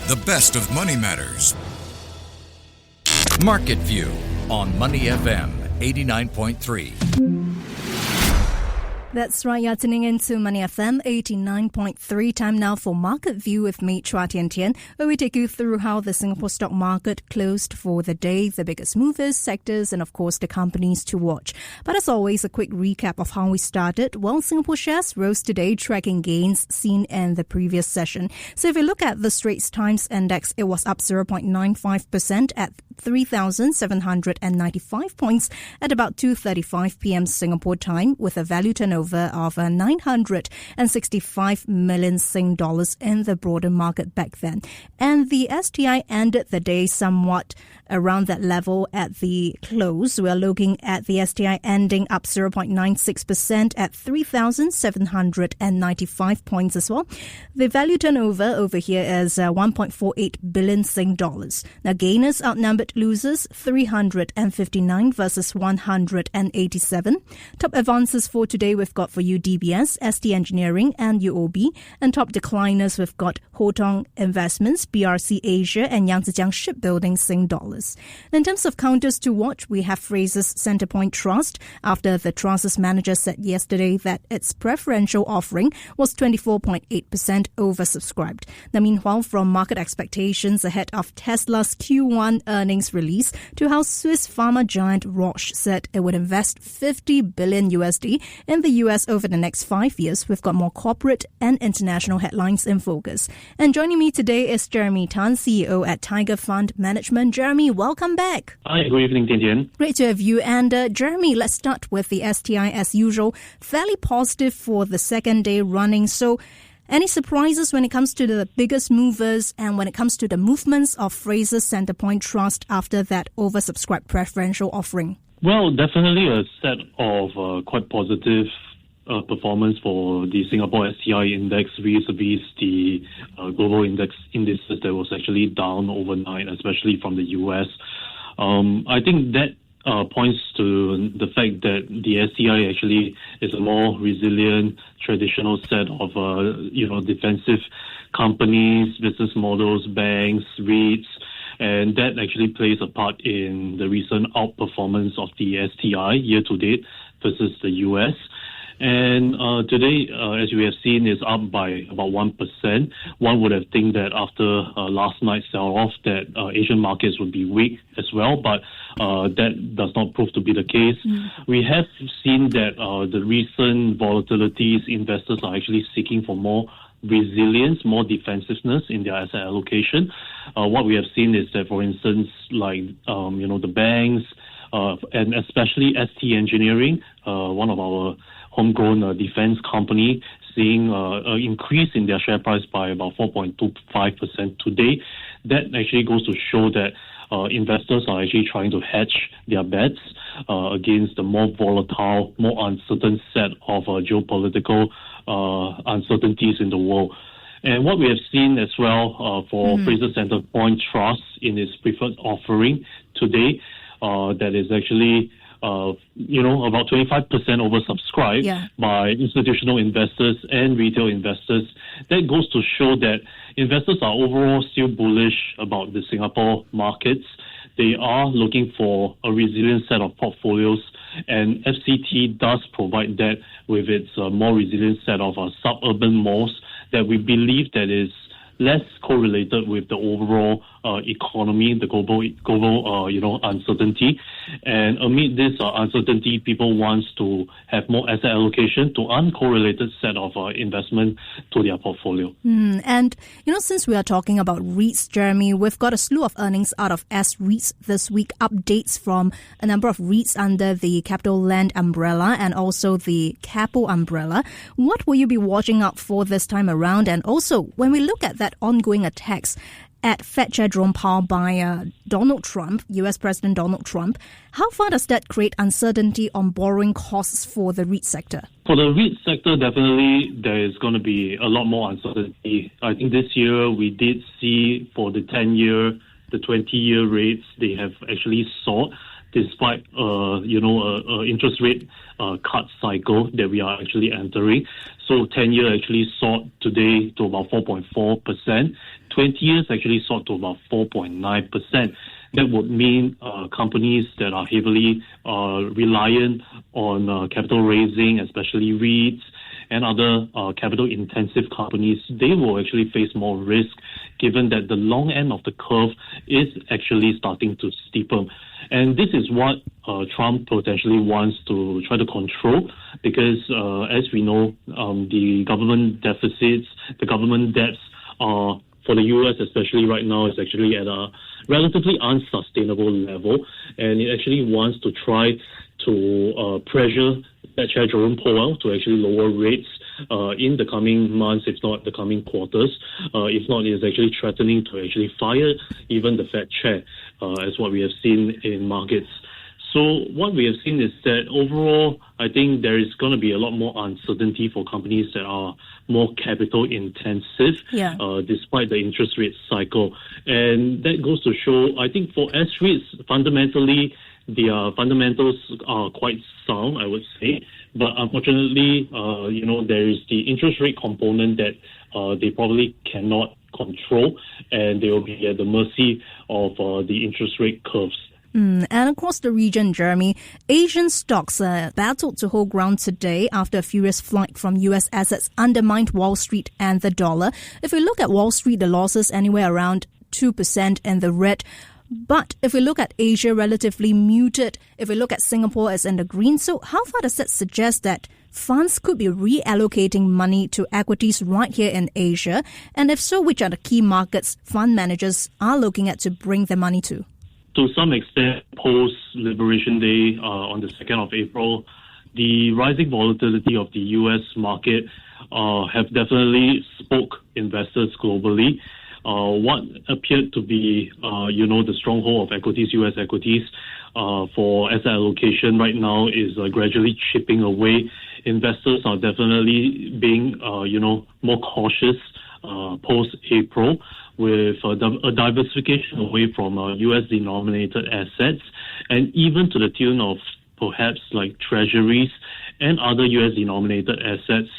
the best of Money Matters. Market View on Money FM 89.3. That's right, you're tuning into Money FM 89.3. Time now for Market View with me, Chua Tian Tian, where we take you through how the Singapore stock market closed for the day, the biggest movers, sectors, and of course the companies to watch. But as always, a quick recap of how we started. Well, Singapore shares rose today, tracking gains seen in the previous session. So if you look at the Straits Times Index, it was up 0.95% at 3,795 points at about 2:35 p.m. Singapore time, with a value turnover of 965 million Sing dollars in the broader market back then. And the STI ended the day somewhat around that level at the close. We're looking at the STI ending up 0.96% at 3,795 points as well. The value turnover over here is 1.48 billion Sing dollars. Now, gainers outnumbered losers, 359 versus 187. Top advances for today, we've got for you DBS, ST Engineering and UOB. And top decliners, we've got Hotong Investments, BRC Asia and Yangzijiang Shipbuilding Sing dollars. In terms of counters to watch, we have Fraser's Centrepoint Trust, after the Trust's manager said yesterday that its preferential offering was 24.8% oversubscribed. Now, meanwhile, from market expectations ahead of Tesla's Q1 earnings release to how Swiss pharma giant Roche said it would invest $50 billion USD in the US over the next 5 years, we've got more corporate and international headlines in focus. And joining me today is Jeremy Tan, CEO at Tiger Fund Management. Jeremy, welcome back. Hi, good evening, Tian Tian. Great to have you. And Jeremy, let's start with the STI as usual. Fairly positive for the second day running. So any surprises when it comes to the biggest movers and when it comes to the movements of Fraser's Centrepoint Trust after that oversubscribed preferential offering? Well, definitely a set of quite positive performance for the Singapore STI index vis-a-vis the global indices that was actually down overnight, especially from the US. I think that points to the fact that the STI actually is a more resilient, traditional set of defensive companies, business models, banks, REITs, and that actually plays a part in the recent outperformance of the STI year to date versus the US. And today, as we have seen, is up by about 1%. One would have think that after last night's sell-off that Asian markets would be weak as well, but that does not prove to be the case. We have seen that the recent volatilities, investors are actually seeking for more resilience, more defensiveness in their asset allocation. What we have seen is that, for instance, like the banks and especially ST Engineering, one of our homegrown defense company, seeing an increase in their share price by about 4.25% today. That actually goes to show that investors are actually trying to hedge their bets against the more volatile, more uncertain set of geopolitical uncertainties in the world. And what we have seen as well for Fraser Centrepoint Trust in its preferred offering today, that is actually about 25% oversubscribed by institutional investors and retail investors. That goes to show that investors are overall still bullish about the Singapore markets. They are looking for a resilient set of portfolios, and FCT does provide that with its more resilient set of suburban malls that we believe that is less correlated with the overall economy, the global uncertainty. And amid this uncertainty, people want to have more asset allocation to uncorrelated set of investment to their portfolio. And, since we are talking about REITs, Jeremy, we've got a slew of earnings out of S-REITs this week, updates from a number of REITs under the Capital Land umbrella and also the Capo umbrella. What will you be watching out for this time around? And also, when we look at that ongoing attacks at Fed Chair Jerome Powell by Donald Trump, US President Donald Trump, how far does that create uncertainty on borrowing costs for the REIT sector? For the REIT sector, definitely there is going to be a lot more uncertainty. I think this year we did see for the 10-year, the 20-year rates, they have actually soared despite interest rate cut cycle that we are actually entering. So 10-year actually soared today to about 4.4%. 20 years actually soared to about 4.9%. That would mean companies that are heavily reliant on capital raising, especially REITs and other capital-intensive companies, they will actually face more risk, given that the long end of the curve is actually starting to steepen. And this is what Trump potentially wants to try to control, because as we know, the government deficits, the government debts are, for the U.S. especially right now, is actually at a relatively unsustainable level, and it actually wants to try to pressure Fed Chair Jerome Powell to actually lower rates in the coming months, if not the coming quarters. If not, it is actually threatening to actually fire even the Fed Chair, as what we have seen in markets. So what we have seen is that overall, I think there is going to be a lot more uncertainty for companies that are more capital intensive, despite the interest rate cycle. And that goes to show, I think for S-REITs, fundamentally, their fundamentals are quite sound, I would say. But unfortunately, there is the interest rate component that they probably cannot control, and they will be at the mercy of the interest rate curves. And across the region, Jeremy, Asian stocks battled to hold ground today after a furious flight from U.S. assets undermined Wall Street and the dollar. If we look at Wall Street, the losses anywhere around 2% in the red. But if we look at Asia, relatively muted. If we look at Singapore, it's in the green. So how far does that suggest that funds could be reallocating money to equities right here in Asia? And if so, which are the key markets fund managers are looking at to bring their money to? To some extent, post-Liberation Day on the 2nd of April, the rising volatility of the U.S. market have definitely spoke investors globally. What appeared to be, the stronghold of equities, U.S. equities, for asset allocation right now is gradually chipping away. Investors are definitely being, more cautious post-April, with a diversification away from U.S.-denominated assets, and even to the tune of perhaps like treasuries and other U.S.-denominated assets.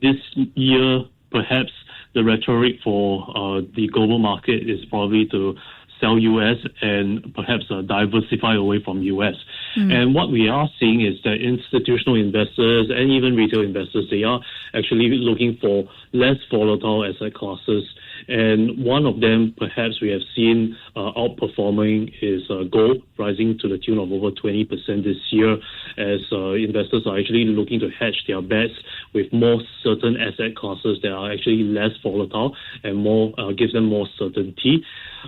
This year, perhaps the rhetoric for the global market is probably to sell U.S. and perhaps diversify away from U.S. And what we are seeing is that institutional investors and even retail investors, they are actually looking for less volatile asset classes. And one of them, perhaps we have seen outperforming, is gold, rising to the tune of over 20% this year, as investors are actually looking to hedge their bets with more certain asset classes that are actually less volatile and more gives them more certainty.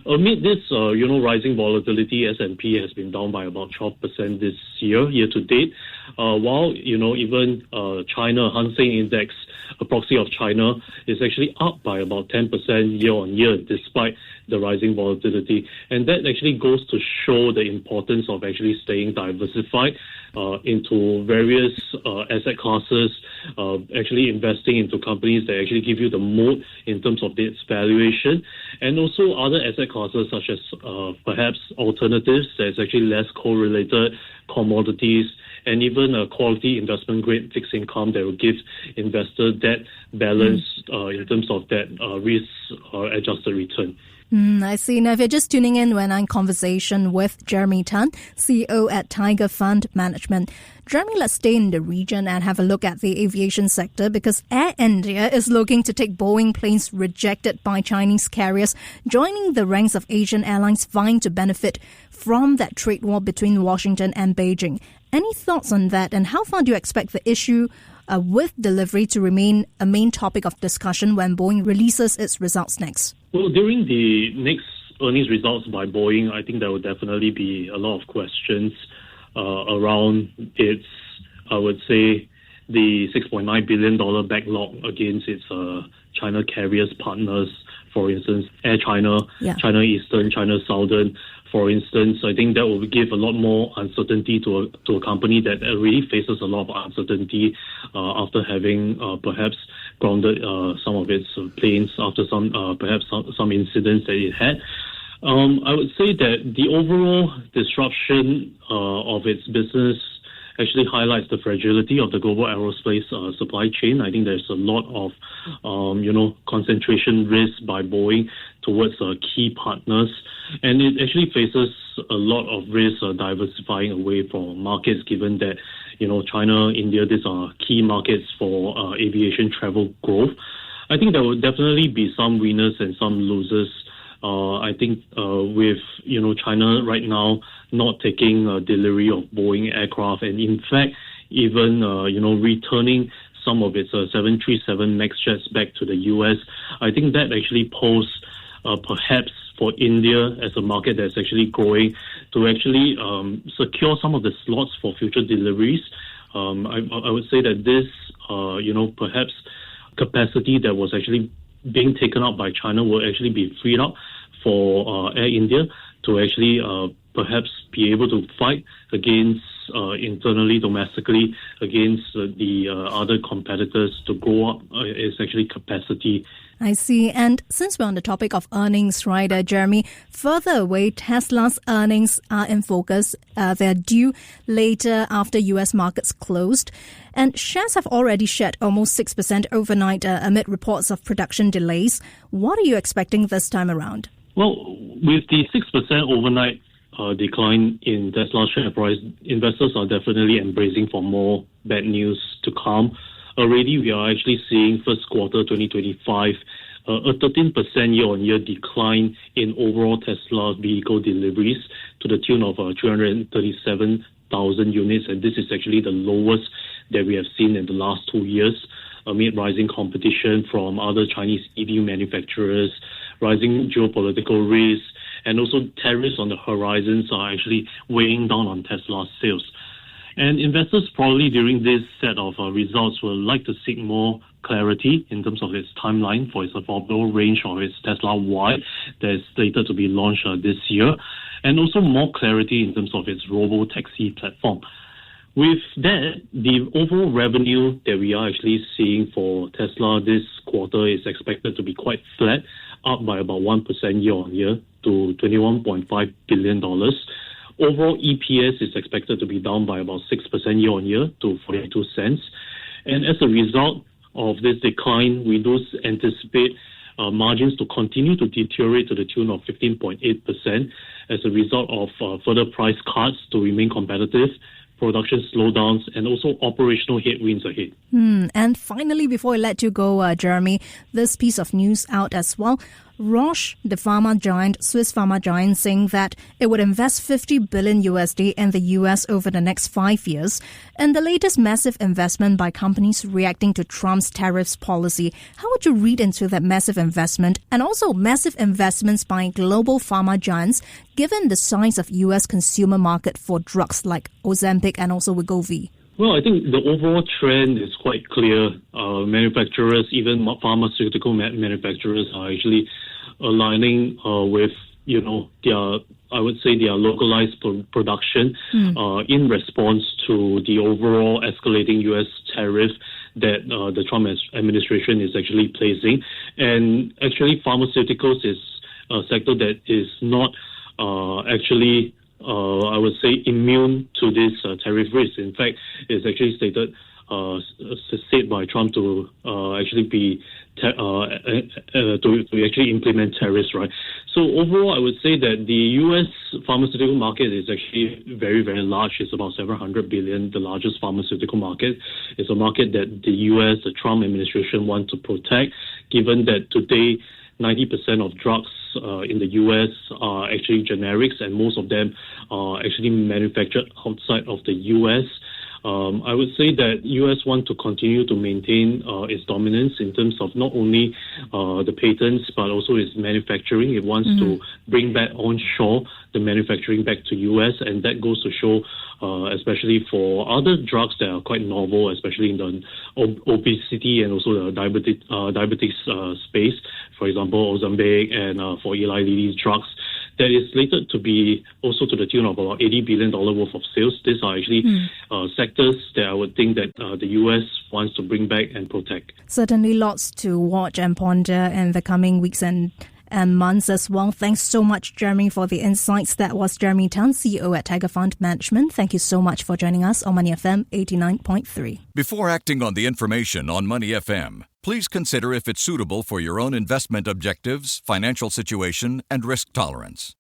Amid this, rising volatility, S&P has been down by about 12% this year to date, while, even China, Hang Seng Index, a proxy of China, is actually up by about 10% year on year, despite the rising volatility. And that actually goes to show the importance of actually staying diversified into various asset classes, actually investing into companies that actually give you the moat in terms of its valuation, and also other asset classes such as perhaps alternatives that's actually less correlated, commodities, and even a quality investment grade fixed income that will give investors that balance in terms of that risk adjusted return. I see. Now, if you're just tuning in, we're in conversation with Jeremy Tan, CEO at Tiger Fund Management. Jeremy, let's stay in the region and have a look at the aviation sector, because Air India is looking to take Boeing planes rejected by Chinese carriers, joining the ranks of Asian airlines vying to benefit from that trade war between Washington and Beijing. Any thoughts on that, and how far do you expect the issue with delivery to remain a main topic of discussion when Boeing releases its results next? Well, during the next earnings results by Boeing, I think there will definitely be a lot of questions around its, I would say, the $6.9 billion backlog against its China carriers partners, for instance, Air China, China Eastern, China Southern. For instance, I think that will give a lot more uncertainty to a company that already faces a lot of uncertainty after having perhaps grounded some of its planes after some incidents that it had. I would say that the overall disruption of its business actually highlights the fragility of the global aerospace supply chain. I think there's a lot of, concentration risk by Boeing towards key partners, and it actually faces a lot of risk diversifying away from markets, given that, China, India, these are key markets for aviation travel growth. I think there will definitely be some winners and some losers. I think with China right now not taking delivery of Boeing aircraft, and in fact even returning some of its 737 MAX jets back to the US, I think that actually poses perhaps for India as a market that's actually growing to actually secure some of the slots for future deliveries. I would say that this perhaps capacity that was actually being taken up by China will actually be freed up for Air India to actually perhaps be able to fight against internally, domestically, against the other competitors to grow up its actually capacity. I see. And since we're on the topic of earnings, right, Jeremy, further away, Tesla's earnings are in focus. They're due later after U.S. markets closed. And shares have already shed almost 6% overnight amid reports of production delays. What are you expecting this time around? Well, with the 6% overnight decline in Tesla's share price, investors are definitely embracing for more bad news to come. Already, we are actually seeing first quarter 2025 a 13% year-on-year decline in overall Tesla vehicle deliveries to the tune of 337,000 units, and this is actually the lowest that we have seen in the last 2 years amid rising competition from other Chinese EV manufacturers, rising geopolitical risks, and also tariffs on the horizons are actually weighing down on Tesla's sales. And investors probably during this set of results will like to seek more clarity in terms of its timeline for its affordable range of its Tesla Y that is slated to be launched this year, and also more clarity in terms of its robo-taxi platform. With that, the overall revenue that we are actually seeing for Tesla this quarter is expected to be quite flat, up by about 1% year-on-year to $21.5 billion. Overall EPS is expected to be down by about 6% year-on-year to 42 cents. And as a result of this decline, we do anticipate margins to continue to deteriorate to the tune of 15.8% as a result of further price cuts to remain competitive, production slowdowns, and also operational headwinds ahead. And finally, before I let you go, Jeremy, this piece of news out as well. Roche, the Swiss pharma giant, saying that it would invest $50 billion in the US over the next 5 years. And the latest massive investment by companies reacting to Trump's tariffs policy. How would you read into that massive investment and also massive investments by global pharma giants, given the size of US consumer market for drugs like Ozempic and also Wegovy? Well, I think the overall trend is quite clear. Manufacturers, even pharmaceutical manufacturers, are actually aligning with, their localized production in response to the overall escalating U.S. tariff that the Trump administration is actually placing. And actually, pharmaceuticals is a sector that is not actually immune to this tariff risk. In fact, it's actually said by Trump to actually be to actually implement tariffs, right? So overall, I would say that the U.S. pharmaceutical market is actually very, very large. It's about $700 billion, the largest pharmaceutical market. It's a market that the U.S., the Trump administration want to protect, given that today 90% of drugs in the U.S. are actually generics, and most of them are actually manufactured outside of the U.S. I would say that U.S. want to continue to maintain its dominance in terms of not only the patents but also its manufacturing. It wants to bring back onshore the manufacturing back to U.S., and that goes to show, especially for other drugs that are quite novel, especially in the obesity and also the diabetes space. For example, Ozempic and for Eli Lilly's drugs, that is slated to be also to the tune of about $80 billion worth of sales. These are actually sectors that I would think that the U.S. wants to bring back and protect. Certainly lots to watch and ponder in the coming weeks and and months as well. Thanks so much, Jeremy, for the insights. That was Jeremy Tan, CEO at Tiger Fund Management. Thank you so much for joining us on Money FM 89.3. Before acting on the information on Money FM, please consider if it's suitable for your own investment objectives, financial situation, and risk tolerance.